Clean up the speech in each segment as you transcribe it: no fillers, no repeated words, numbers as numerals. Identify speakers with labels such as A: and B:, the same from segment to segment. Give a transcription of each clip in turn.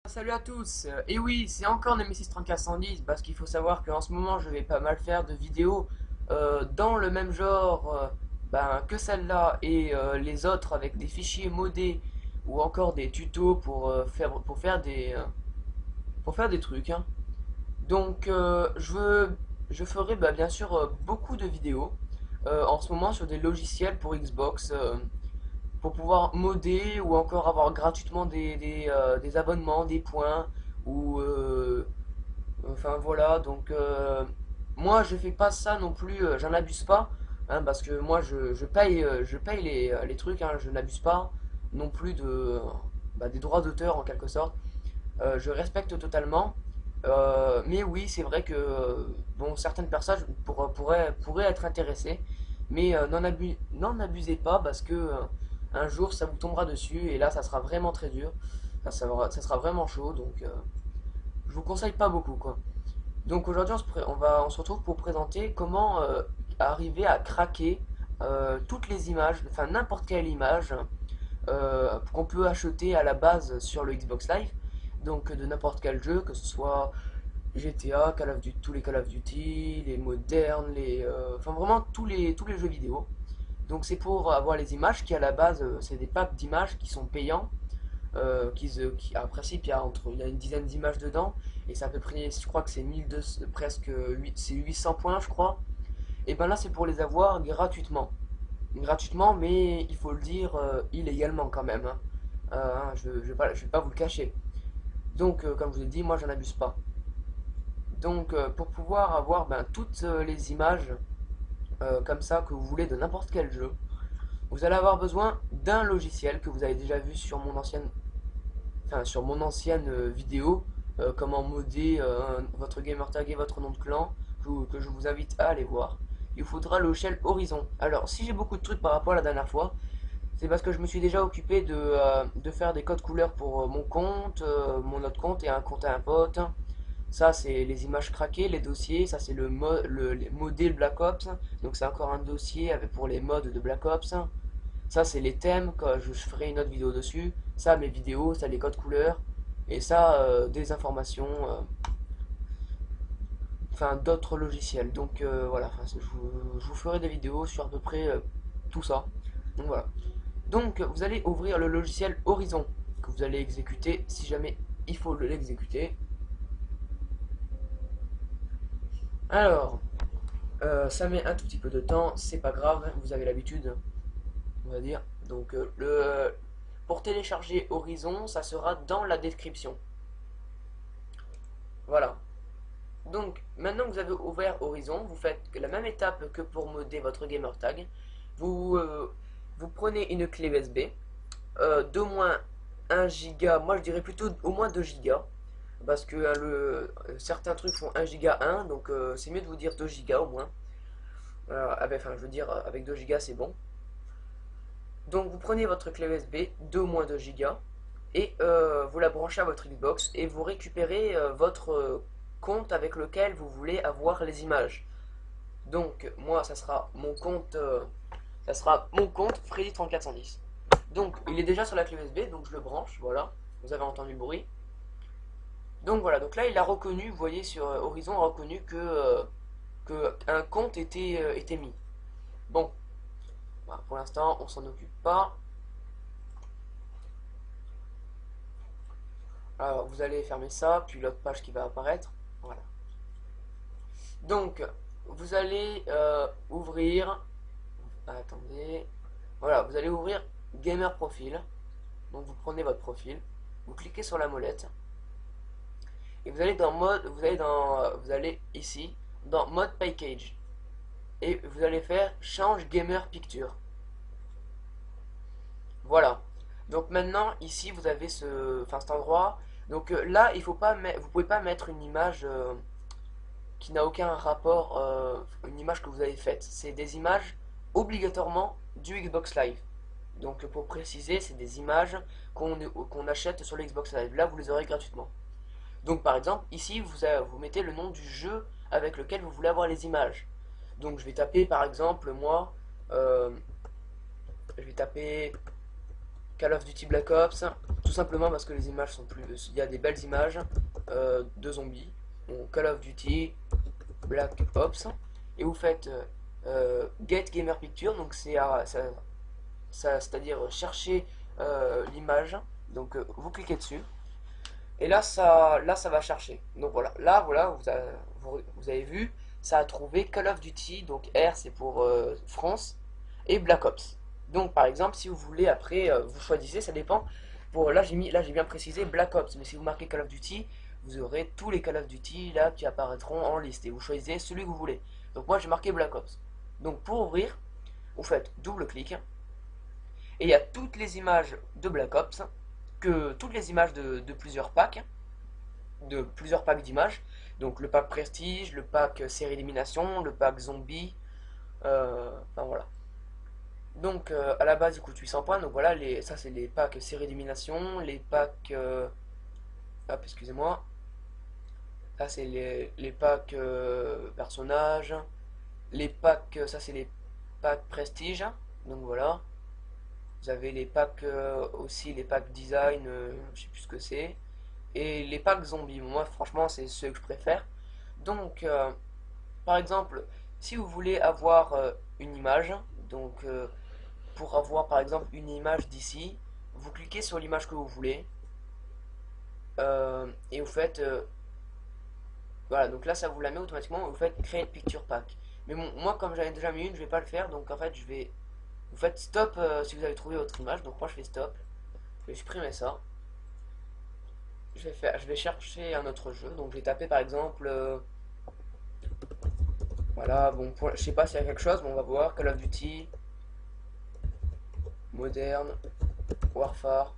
A: Salut à tous, et oui, c'est encore Nemesis 3410 parce qu'il faut savoir qu'en ce moment je vais pas mal faire de vidéos dans le même genre que celle-là et les autres avec des fichiers modés ou encore des tutos pour faire des trucs, hein. Donc je ferai bien sûr beaucoup de vidéos en ce moment sur des logiciels pour Xbox pour pouvoir modder ou encore avoir gratuitement des abonnements, des points ou enfin voilà. Donc moi je fais pas ça non plus, j'en abuse pas, hein, parce que moi je paye les trucs, hein, je n'abuse pas non plus des droits d'auteur en quelque sorte. Je respecte totalement. Mais oui, c'est vrai que bon, certaines personnes pourraient être intéressées, mais n'en abusez pas parce que un jour ça vous tombera dessus et là ça sera vraiment très dur, ça sera vraiment chaud, donc je vous conseille pas beaucoup quoi. Donc aujourd'hui on se retrouve pour présenter comment arriver à craquer toutes les images, enfin n'importe quelle image qu'on peut acheter à la base sur le Xbox Live, donc de n'importe quel jeu, que ce soit GTA, Call of Duty, tous les Call of Duty, les modernes, enfin vraiment tous les jeux vidéo. Donc c'est pour avoir les images qui à la base c'est des packs d'images qui sont payants, à principe il y a une dizaine d'images dedans et c'est à peu près, je crois que c'est 1200, presque 800 points je crois. Et ben là c'est pour les avoir gratuitement, mais il faut le dire illégalement quand même, hein. Je vais pas vous le cacher. Donc, comme je vous ai dit, moi j'en abuse pas. Donc, pour pouvoir avoir toutes les images comme ça que vous voulez de n'importe quel jeu, vous allez avoir besoin d'un logiciel que vous avez déjà vu sur sur mon ancienne vidéo, comment modder votre gamer tag et votre nom de clan, que je vous invite à aller voir. Il faudra le logiciel Horizon. Alors, si j'ai beaucoup de trucs par rapport à la dernière fois, c'est parce que je me suis déjà occupé de faire des codes couleurs pour mon compte, mon autre compte et un compte à un pote. Ça, c'est les images craquées, les dossiers. Ça, c'est les modèles Black Ops. Donc, c'est encore un dossier pour les modes de Black Ops. Ça, c'est les thèmes. Je ferai une autre vidéo dessus. Ça, mes vidéos. Ça, les codes couleurs. Et ça, des informations. Enfin, d'autres logiciels. Donc, voilà. Enfin, je vous ferai des vidéos sur à peu près tout ça. Donc, voilà. Donc, vous allez ouvrir le logiciel Horizon que vous allez exécuter si jamais il faut l'exécuter. Alors, ça met un tout petit peu de temps, c'est pas grave, vous avez l'habitude, on va dire. Donc, pour télécharger Horizon, ça sera dans la description. Voilà. Donc, maintenant que vous avez ouvert Horizon, vous faites la même étape que pour modder votre gamer tag. Vous, vous prenez une clé USB d'au moins 1 giga, moi je dirais plutôt au moins 2 gigas. Parce que certains trucs font 1 giga 1, donc c'est mieux de vous dire 2 gigas au moins. Enfin, je veux dire, avec 2 gigas c'est bon. Donc vous prenez votre clé USB d'au moins 2 gigas et vous la branchez à votre Xbox et vous récupérez votre compte avec lequel vous voulez avoir les images. Donc moi ça sera mon compte Freddy3410. Donc il est déjà sur la clé USB, donc je le branche, voilà. Vous avez entendu le bruit. Donc voilà, donc là il a reconnu, vous voyez sur Horizon a reconnu que un compte était mis. Bon, voilà, pour l'instant on s'en occupe pas. Alors vous allez fermer ça, puis l'autre page qui va apparaître. Voilà. Donc vous allez ouvrir. Attendez. Voilà, vous allez ouvrir Gamer Profile. Donc vous prenez votre profil, vous cliquez sur la molette et vous allez dans mode, vous allez ici dans mode package et vous allez faire change gamer picture. Voilà. Donc maintenant ici vous avez cet endroit. Donc là il faut pas vous pouvez pas mettre une image qui n'a aucun rapport, une image que vous avez faite. C'est des images obligatoirement du Xbox Live. Donc pour préciser, c'est des images qu'on achète sur le Xbox Live. Là vous les aurez gratuitement. Donc par exemple ici vous mettez le nom du jeu avec lequel vous voulez avoir les images. Donc je vais taper par exemple moi, je vais taper Call of Duty Black Ops, tout simplement parce que les images sont plus... Il y a des belles images de zombies. Donc Call of Duty Black Ops. Et vous faites Get Gamer Picture, donc c'est-à-dire chercher l'image. Donc vous cliquez dessus. Et là, ça va chercher. Donc voilà, vous avez vu, ça a trouvé Call of Duty. Donc R, c'est pour France, et Black Ops. Donc par exemple, si vous voulez après, vous choisissez, ça dépend. Là j'ai bien précisé Black Ops, mais si vous marquez Call of Duty, vous aurez tous les Call of Duty là qui apparaîtront en liste et vous choisissez celui que vous voulez. Donc moi j'ai marqué Black Ops. Donc pour ouvrir, vous faites double clic et il y a toutes les images de Black Ops, toutes les images de plusieurs packs d'images. Donc le pack prestige, le pack série élimination, le pack zombie, enfin voilà. Donc à la base il coûte 800 points, donc voilà, ça c'est les packs série élimination, les packs... hop, excusez-moi. Ça c'est les packs personnages, les packs, ça c'est les packs prestige, donc voilà. Vous avez les packs aussi, les packs design, je sais plus ce que c'est. Et les packs zombies, moi franchement c'est ceux que je préfère. Donc par exemple, si vous voulez avoir une image, donc pour avoir par exemple une image d'ici, vous cliquez sur l'image que vous voulez et vous faites voilà, donc là ça vous la met automatiquement, vous faites créer picture pack. Mais bon, moi comme j'en ai déjà mis une, je vais pas le faire, donc en fait vous faites stop si vous avez trouvé votre image, donc moi je fais stop, je vais supprimer ça. Je vais chercher un autre jeu, donc je vais taper par exemple voilà, bon, je sais pas s'il y a quelque chose, mais on va voir. Call of Duty, Modern, Warfare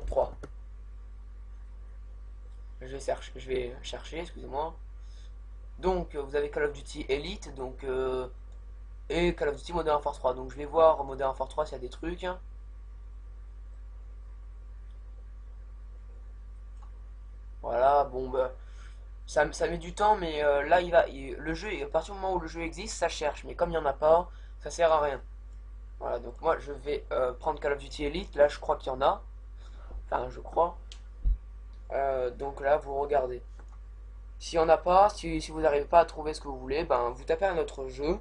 A: 3. Je vais chercher, excusez-moi. Donc, vous avez Call of Duty Elite, donc, et Call of Duty Modern Warfare 3. Donc, je vais voir Modern Warfare 3 s'il y a des trucs. Voilà, bon, bah, ça met du temps, mais là, le jeu, à partir du moment où le jeu existe, ça cherche. Mais comme il n'y en a pas, ça sert à rien. Voilà, donc moi, je vais prendre Call of Duty Elite. Là, je crois qu'il y en a. Enfin, je crois. Donc là, vous regardez. S'il n'y en a pas, si vous n'arrivez pas à trouver ce que vous voulez, ben, vous tapez un autre jeu,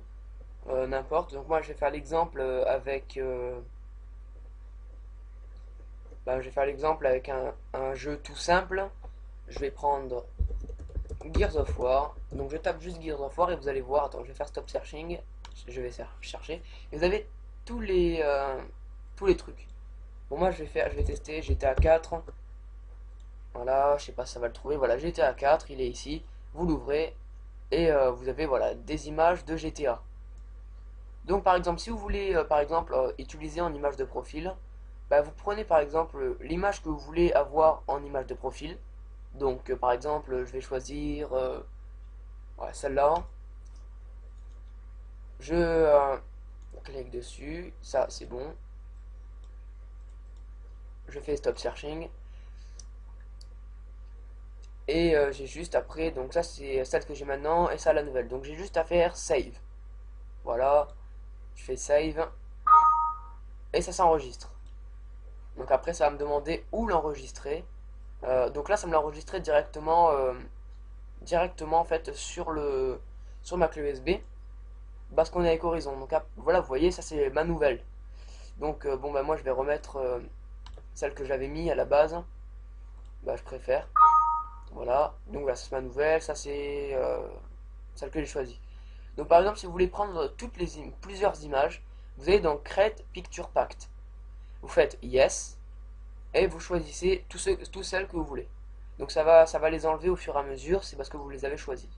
A: n'importe. Donc moi, je vais faire l'exemple avec un jeu tout simple. Je vais prendre Gears of War. Donc je tape juste Gears of War et vous allez voir. Attends, je vais faire stop searching. Je vais chercher. Et vous avez tous les trucs. Bon, moi, je vais tester GTA 4. Voilà, je sais pas si ça va le trouver. Voilà, GTA 4, il est ici. Vous l'ouvrez et vous avez voilà des images de GTA. Donc par exemple, si vous voulez par exemple utiliser en image de profil, bah, vous prenez par exemple l'image que vous voulez avoir en image de profil. Donc par exemple, je vais choisir ouais, celle-là. Je clique dessus, ça c'est bon. Je fais stop searching. Et j'ai juste après, donc ça c'est celle que j'ai maintenant et ça la nouvelle. Donc j'ai juste à faire save. Voilà, je fais save et ça s'enregistre. Donc après ça va me demander où l'enregistrer. Donc là ça me l'a enregistré directement en fait sur ma clé USB parce qu'on est avec Horizon. Donc voilà, vous voyez, ça c'est ma nouvelle. Donc bon bah moi je vais remettre celle que j'avais mis à la base. Bah je préfère. Voilà, donc voilà, c'est ma nouvelle, ça c'est celle que j'ai choisie. Donc par exemple, si vous voulez prendre plusieurs images, vous allez dans Create Picture Pact. Vous faites Yes et vous choisissez toutes celles que vous voulez. Donc ça va les enlever au fur et à mesure, c'est parce que vous les avez choisies.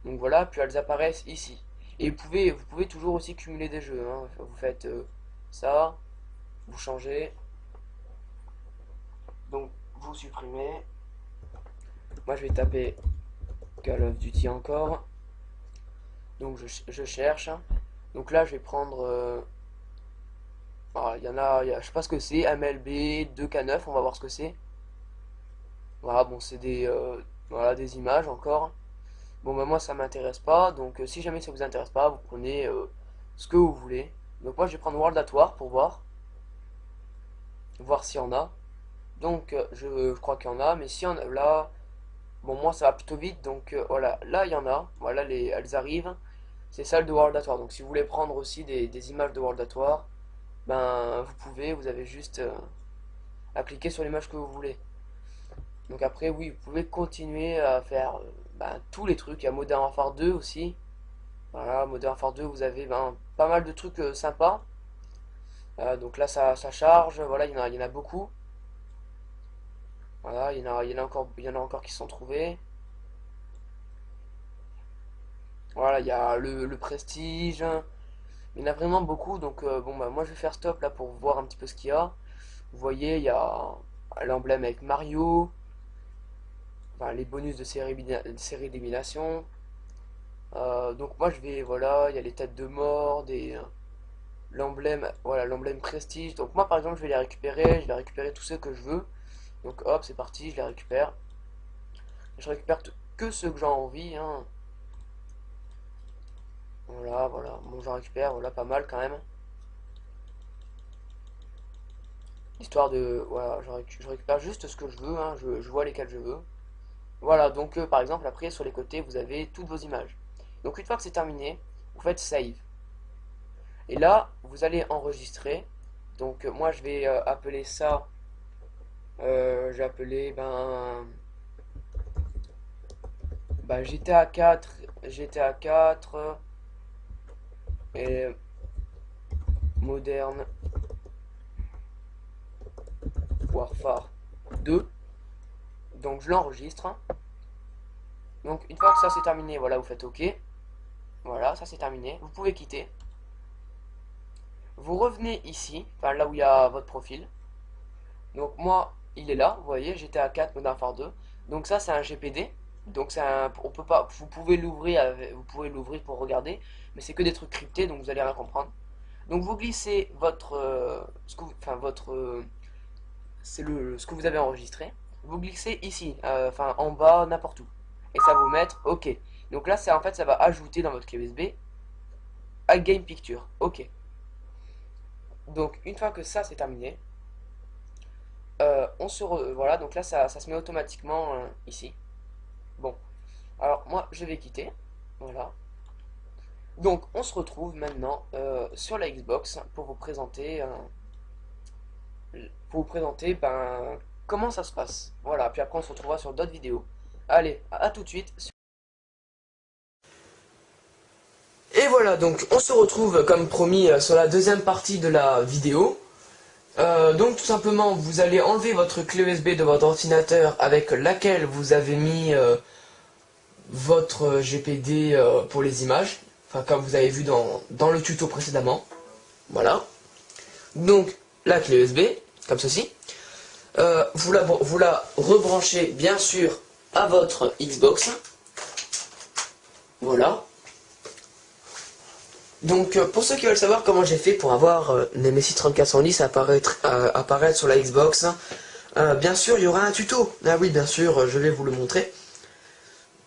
A: Donc voilà, puis elles apparaissent ici. Et vous pouvez toujours aussi cumuler des jeux, hein. Vous faites ça, vous changez, donc vous supprimez. Moi je vais taper Call of Duty encore. Donc je cherche. Donc là je vais prendre il y en a, je sais pas ce que c'est, MLB 2K9, on va voir ce que c'est. Voilà, bon c'est des images encore. Bon bah moi ça m'intéresse pas, donc si jamais ça vous intéresse pas, vous prenez ce que vous voulez. Donc moi je vais prendre World at War pour voir. voir s'il y en a. Donc je crois qu'il y en a, mais si on a là, bon moi ça va plutôt vite, donc voilà, là il y en a, voilà elles arrivent. C'est celle de World at War. Donc si vous voulez prendre aussi des images de World at War, ben vous pouvez, vous avez juste à cliquer sur l'image que vous voulez. Donc après oui, vous pouvez continuer à faire ben, tous les trucs. Il y a Modern Warfare 2 aussi. Voilà, Modern Warfare 2, vous avez ben, pas mal de trucs sympas. Donc là ça charge, voilà, il y en a beaucoup. Voilà, il y en a encore qui sont trouvés. Voilà, il y a le prestige. Il y en a vraiment beaucoup, donc bon bah moi je vais faire stop là pour voir un petit peu ce qu'il y a. Vous voyez, il y a l'emblème avec Mario, enfin, les bonus de série d'élimination. Donc moi je vais, voilà, il y a les têtes de mort, l'emblème, voilà, l'emblème prestige. Donc moi par exemple je vais les récupérer, je vais récupérer tous ceux que je veux. Donc hop, c'est parti, je les récupère. Je récupère que ceux que j'ai envie, hein. Voilà, voilà, bon j'en récupère, voilà, pas mal quand même. Histoire de, voilà, je récupère juste ce que je veux, hein, je vois lesquels je veux. Voilà, donc par exemple, après, sur les côtés, vous avez toutes vos images. Donc une fois que c'est terminé, vous faites Save. Et là, vous allez enregistrer. Donc moi, je vais appeler ça, j'ai appelé, GTA 4, GTA 4 et Modern Warfare 2. Donc je l'enregistre. Donc une fois que ça c'est terminé, voilà, vous faites OK. Voilà, ça c'est terminé. Vous pouvez quitter. Vous revenez ici, enfin là où il y a votre profil. Donc moi, il est là, vous voyez, GTA 4 Modern Warfare 2. Donc ça c'est un GPD. Donc c'est un, on peut pas, vous pouvez l'ouvrir pour regarder, mais c'est que des trucs cryptés, donc vous allez rien comprendre. Donc vous glissez votre, enfin votre, c'est ce que vous avez enregistré. Vous glissez ici, enfin en bas, n'importe où, et ça va vous mettre OK. Donc là, c'est en fait, ça va ajouter dans votre clé USB à Game Picture. OK. Donc une fois que ça c'est terminé, voilà, donc là ça se met automatiquement ici. Bon, alors moi je vais quitter, voilà. Donc on se retrouve maintenant sur la Xbox pour vous présenter comment ça se passe. Voilà, puis après on se retrouvera sur d'autres vidéos. Allez, à tout de suite. Et voilà, donc on se retrouve comme promis sur la deuxième partie de la vidéo. Donc tout simplement, vous allez enlever votre clé USB de votre ordinateur avec laquelle vous avez mis votre GPD pour les images. Enfin, comme vous avez vu dans le tuto précédemment. Voilà. Donc, la clé USB, comme ceci. Vous la rebranchez bien sûr à votre Xbox. Voilà. Donc pour ceux qui veulent savoir comment j'ai fait pour avoir Nemesis 3410 apparaître sur la Xbox, bien sûr il y aura un tuto. Ah oui, bien sûr, je vais vous le montrer.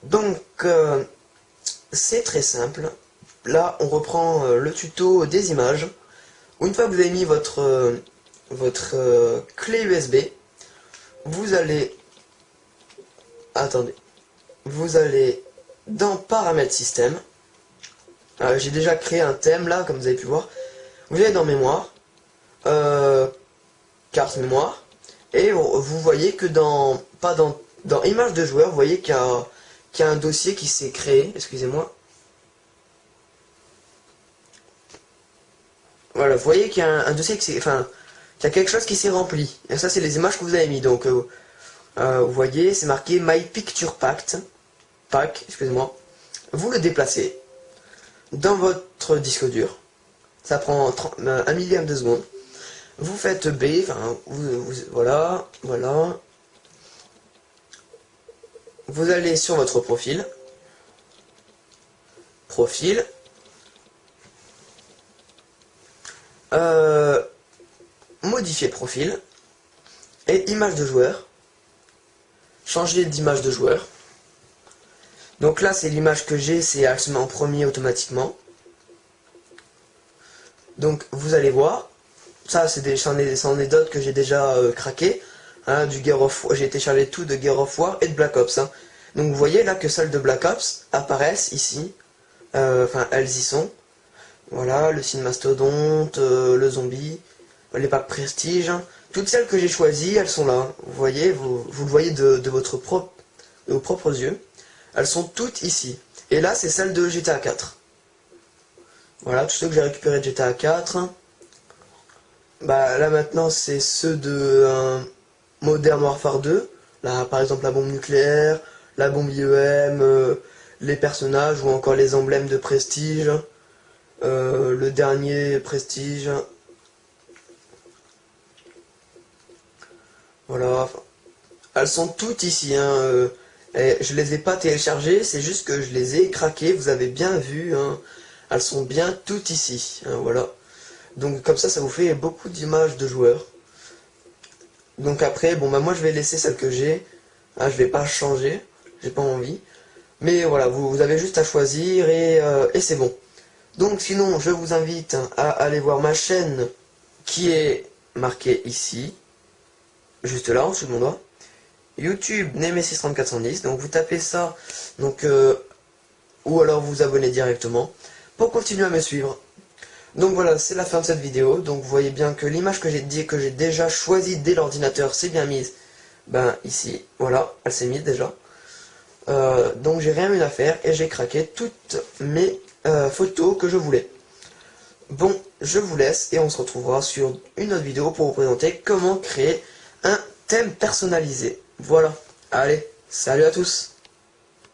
A: Donc c'est très simple. Là on reprend le tuto des images. Une fois que vous avez mis votre clé USB, vous allez dans paramètres système. J'ai déjà créé un thème là, comme vous avez pu voir. Vous allez dans mémoire, carte mémoire, et vous voyez que dans image de joueur, vous voyez qu'il y a un dossier qui s'est créé. Excusez-moi. Voilà, vous voyez qu'il y a un dossier qui s'est, enfin, qu'il y a quelque chose qui s'est rempli. Et ça, c'est les images que vous avez mis. Donc, vous voyez, c'est marqué My Picture Pack. Excusez-moi. Vous le déplacez dans votre disque dur. Ça prend 1 millième de seconde. Vous faites B, enfin, voilà, voilà. Vous allez sur votre profil. Profil. Modifier profil. Et image de joueur. Changer d'image de joueur. Donc là, c'est l'image que j'ai, elle se met en premier automatiquement. Donc vous allez voir,
B: ça c'en est d'autres que j'ai déjà craqué. Hein, du Gears of War, j'ai téléchargé tout de Gears of War et de Black Ops. Hein. Donc vous voyez là que celles de Black Ops apparaissent ici. Enfin, elles y sont. Voilà, le Cinemastodonte, le zombie, les packs prestige. Toutes celles que j'ai choisies, elles sont là. Vous voyez, vous le voyez de vos propres yeux. Elles sont toutes ici. Et là, c'est celle de GTA 4. Voilà, tous ceux que j'ai récupérés de GTA 4. Bah là maintenant, c'est ceux de Modern Warfare 2. Là, par exemple, la bombe nucléaire, la bombe IEM, les personnages ou encore les emblèmes de prestige. Le dernier prestige. Voilà, enfin, elles sont toutes ici. Hein, et je les ai pas téléchargées, c'est juste que je les ai craquées. Vous avez bien vu. Hein, elles sont bien toutes ici. Hein, voilà. Donc comme ça vous fait beaucoup d'images de joueurs. Donc après, bon bah moi je vais laisser celle que j'ai. Hein, je vais pas changer, j'ai pas envie. Mais voilà, vous avez juste à choisir et c'est bon. Donc sinon, je vous invite à aller voir ma chaîne qui est marquée ici, juste là, en dessous de mon doigt. YouTube Nemesis 3410, donc vous tapez ça, donc ou alors vous abonnez directement pour continuer à me suivre. Donc voilà, c'est la fin de cette vidéo. Donc vous voyez bien que l'image que j'ai déjà choisie dès l'ordinateur s'est bien mise. Ben ici, voilà, elle s'est mise déjà. Donc j'ai rien eu à faire et j'ai craqué toutes mes photos que je voulais. Bon, je vous laisse et on se retrouvera sur une autre vidéo pour vous présenter comment créer un thème personnalisé. Voilà, allez, salut à tous!